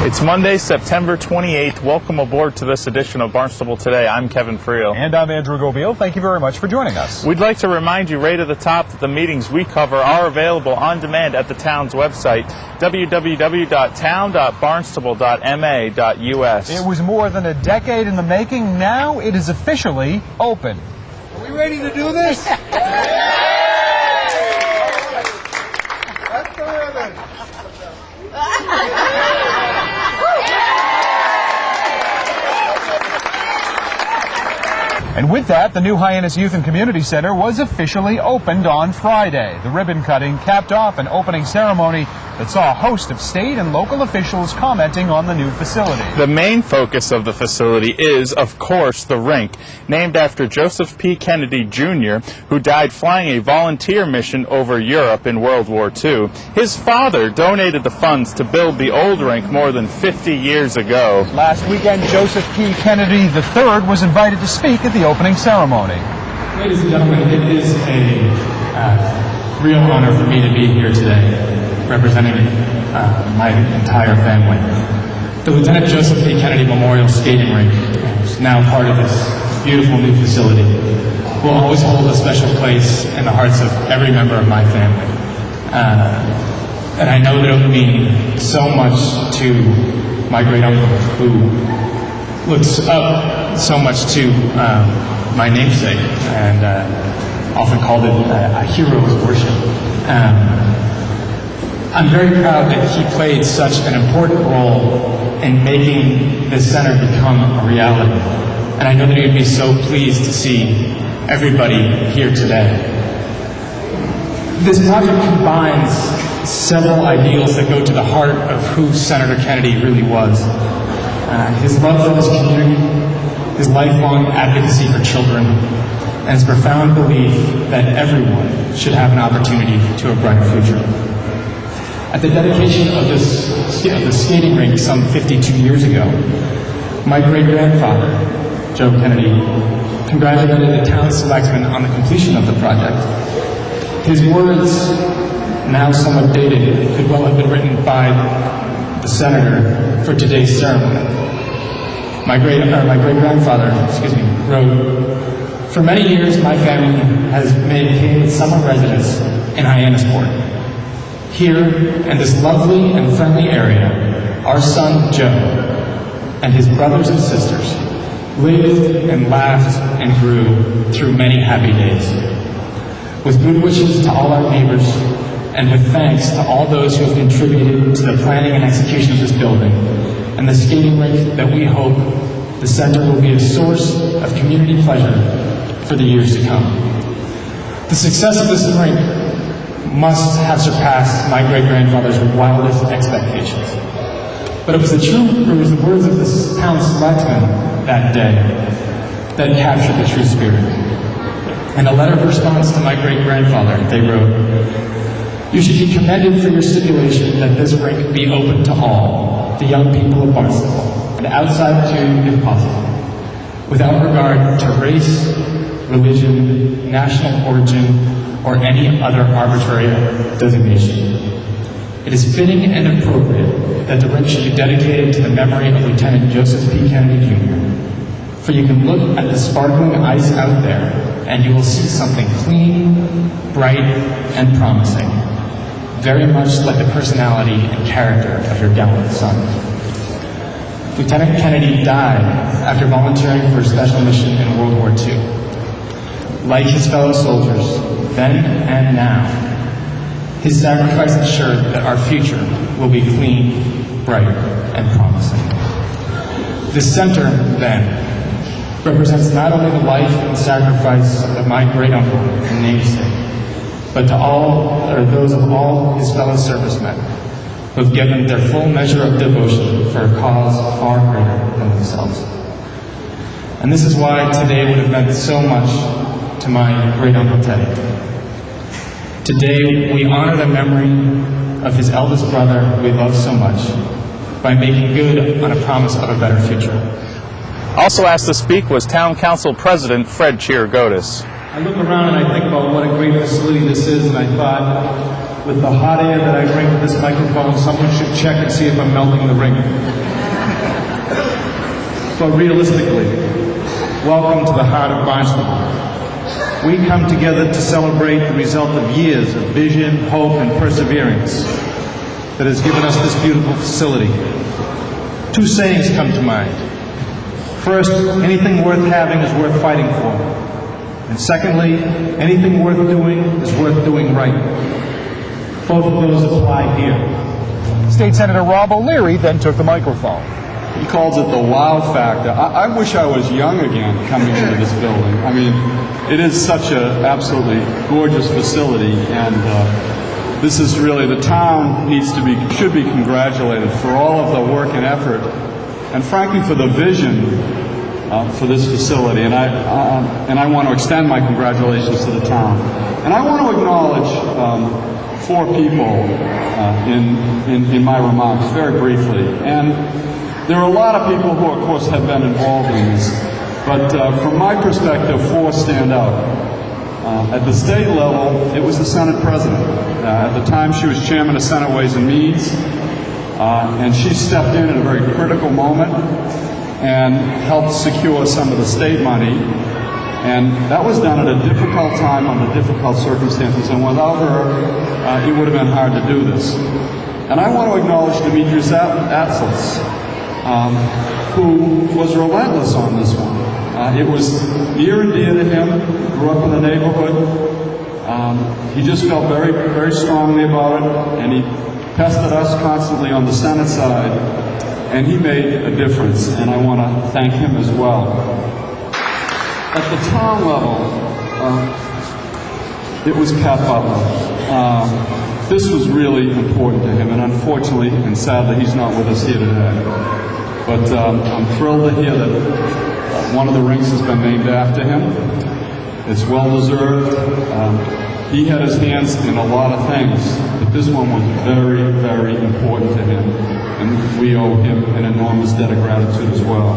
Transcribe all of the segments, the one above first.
It's Monday, September 28th. Welcome aboard to this edition of Barnstable Today. I'm Kevin Friel. And I'm Andrew Goviel. Thank you very much for joining us. We'd like to remind you right at the top that the meetings we cover are available on demand at the town's website, www.town.barnstable.ma.us. It was more than a decade in the making. Now it is officially open. Are we ready to do this? That's the ribbon. And with that, the new Hyannis Youth and Community Center was officially opened on Friday. The ribbon cutting capped off an opening ceremony that saw a host of state and local officials commenting on the new facility. The main focus of the facility is, of course, the rink, named after Joseph P. Kennedy, Jr., who died flying a volunteer mission over Europe in World War II. His father donated the funds to build the old rink more than 50 years ago. Last weekend, Joseph P. Kennedy III was invited to speak at the opening ceremony. Ladies and gentlemen, it is a real honor for me to be here today, representing my entire family. The Lieutenant Joseph P. Kennedy Memorial Skating Rink, which is now part of this beautiful new facility, will always hold a special place in the hearts of every member of my family. And I know that it will mean so much to my great uncle, who looks up so much to my namesake, and often called it a hero's worship. I'm very proud that he played such an important role in making this center become a reality. And I know that he would be so pleased to see everybody here today. This project combines several ideals that go to the heart of who Senator Kennedy really was. His love for this community, his lifelong advocacy for children, and his profound belief that everyone should have an opportunity to a bright future. At the dedication of the skating rink some 52 years ago, my great-grandfather, Joe Kennedy, congratulated the town selectmen on the completion of the project. His words, now somewhat dated, could well have been written by the senator for today's ceremony. My great-grandfather, wrote, "For many years, my family has maintained summer residence in Hyannisport. Here, in this lovely and friendly area, our son, Joe, and his brothers and sisters lived and laughed and grew through many happy days. With good wishes to all our neighbors, and with thanks to all those who have contributed to the planning and execution of this building, and the skating rink that we hope the center will be a source of community pleasure for the years to come. The success of this rink must have surpassed my great-grandfather's wildest expectations. But it was the words of the town selectmen that day that captured the true spirit. In a letter of response to my great-grandfather, they wrote, "You should be commended for your stipulation that this rink be open to all, the young people of Barnstable, and outside too, if possible, without regard to race, religion, national origin, or any other arbitrary designation. It is fitting and appropriate that the rink should be dedicated to the memory of Lieutenant Joseph P. Kennedy, Jr. For you can look at the sparkling ice out there, and you will see something clean, bright, and promising, very much like the personality and character of your gallant son." Lieutenant Kennedy died after volunteering for a special mission in World War II. Like his fellow soldiers, then and now, his sacrifice ensured that our future will be clean, bright, and promising. This center, then, represents not only the life and sacrifice of my great-uncle and namesake, but to those of all his fellow servicemen who have given their full measure of devotion for a cause far greater than themselves. And this is why today would have meant so much to my great-uncle Teddy. Today, we honor the memory of his eldest brother who we love so much by making good on a promise of a better future. Also asked to speak was Town Council President Fred Chirigotis. I look around and I think about what a great facility this is, and I thought, with the hot air that I bring to this microphone, someone should check and see if I'm melting the ring. But realistically, welcome to the heart of Barnstable. We come together to celebrate the result of years of vision, hope, and perseverance that has given us this beautiful facility. Two sayings come to mind. First, anything worth having is worth fighting for. And secondly, anything worth doing is worth doing right. Both of those apply here. State Senator Rob O'Leary then took the microphone. He calls it the wow factor. I wish I was young again coming into this building. I mean, it is such an absolutely gorgeous facility, and this is really, the town should be congratulated for all of the work and effort, and frankly for the vision for this facility. And I want to extend my congratulations to the town. And I want to acknowledge 4 people in my remarks very briefly. And there are a lot of people who, of course, have been involved in this, but from my perspective, 4 stand out. At the state level, it was the Senate President. At the time, she was chairman of Senate Ways and Means, and she stepped in at a very critical moment and helped secure some of the state money. And that was done at a difficult time under difficult circumstances, and without her, it would have been hard to do this. And I want to acknowledge Demetrius Atzels, who was relentless on this one. It was near and dear to him. He grew up in the neighborhood. He just felt very, very strongly about it, and he pestered us constantly on the Senate side, and he made a difference, and I want to thank him as well. At the town level, it was Pat Butler. This was really important to him, and unfortunately and sadly, he's not with us here today. But I'm thrilled to hear that one of the rings has been named after him. It's well-deserved. He had his hands in a lot of things, but this one was very, very important to him, and we owe him an enormous debt of gratitude as well.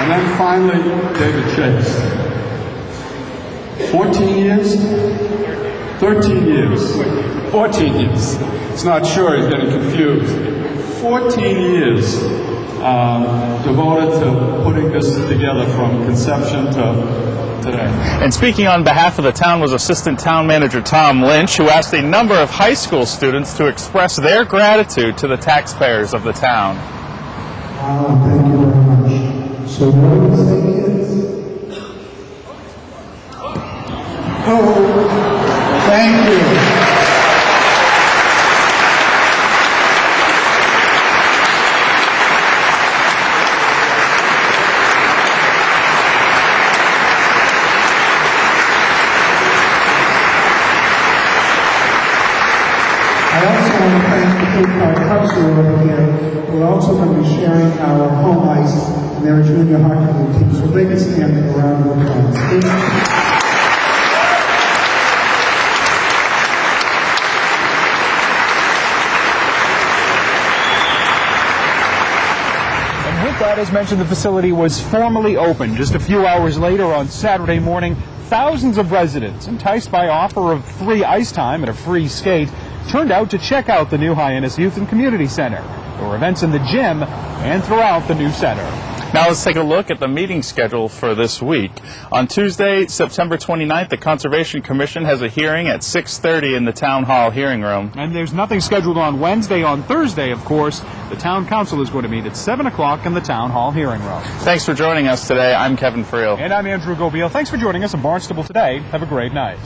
And then finally, David Chase. 14 years? 13 years. 14 years. It's not sure, he's getting confused. 14 years devoted to putting this together from conception to today. And speaking on behalf of the town was Assistant Town Manager Tom Lynch, who asked a number of high school students to express their gratitude to the taxpayers of the town. Thank you very much. So what do you say, kids? Oh, thank you. I also want to thank the Cape Cod Cubs who are over here. We're also going to be sharing our home ice and their junior hockey league team, so they can stand around the applause. As mentioned, the facility was formally opened. Just a few hours later on Saturday morning, thousands of residents, enticed by offer of free ice time and a free skate, turned out to check out the new Hyannis Youth and Community Center. There were events in the gym and throughout the new center. Now let's take a look at the meeting schedule for this week. On Tuesday, September 29th, the Conservation Commission has a hearing at 6:30 in the Town Hall hearing room. And there's nothing scheduled on Wednesday. On Thursday, of course, the Town Council is going to meet at 7 o'clock in the Town Hall hearing room. Thanks for joining us today. I'm Kevin Friel. And I'm Andrew Gobiel. Thanks for joining us on Barnstable Today. Have a great night.